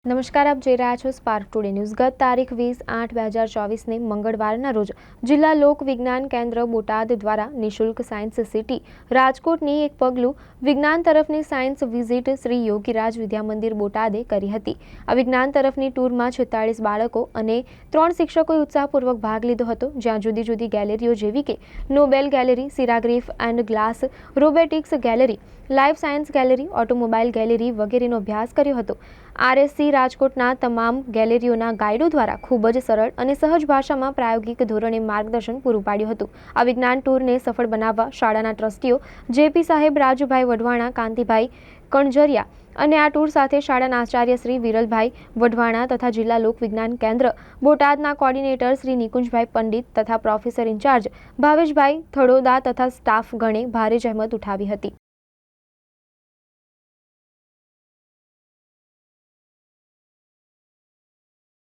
નમસ્કાર, આપ જોઈ રહ્યા છો સ્પાર્ક ટુડે ન્યૂઝ। ગત તારીખ 20/8/2024ને મંગળવારના રોજ જિલ્લા લોક વિજ્ઞાન કેન્દ્ર બોટાદ દ્વારા નિઃશુલ્ક સાયન્સ સિટી રાજકોટની એક પગલું વિજ્ઞાન તરફની સાયન્સ વિઝિટ શ્રી યોગીરાજ વિદ્યા મંદિર બોટાદે કરી હતી। આ વિજ્ઞાન તરફની ટૂરમાં 46 બાળકો અને 3 શિક્ષકોએ ઉત્સાહપૂર્વક ભાગ લીધો હતો, જ્યાં જુદી જુદી ગેલેરીઓ જેવી કે નોબેલ ગેલેરી, સિરાગ્રીફ and glass, robotics gallery, life science gallery, automobile gallery વગેરેનો અભ્યાસ કર્યો હતો। આરએસસી રાજકોટના તમામ ગેલેરીઓના ગાઈડો દ્વારા ખૂબ જ સરળ અને સહજ ભાષામાં પ્રાયોગિક ધોરણે માર્ગદર્શન પૂરું પાડ્યું હતું। આ વિજ્ઞાન ટૂરને સફળ બનાવવા શાળાના ટ્રસ્ટીઓ જેપી સાહેબ, રાજુભાઈ વઢવાણા, કાંતિભાઈ કણજરિયા અને આ ટૂર સાથે શાળાના આચાર્ય શ્રી વિરલભાઈ વઢવાણા તથા જિલ્લા લોક વિજ્ઞાન કેન્દ્ર બોટાદના કોર્ડિનેટર શ્રી નિકુંજભાઈ પંડિત તથા પ્રોફેસર ઇન્ચાર્જ ભાવેશભાઈ થડોદા તથા સ્ટાફ ગણે ભારે જહેમત ઉઠાવી હતી।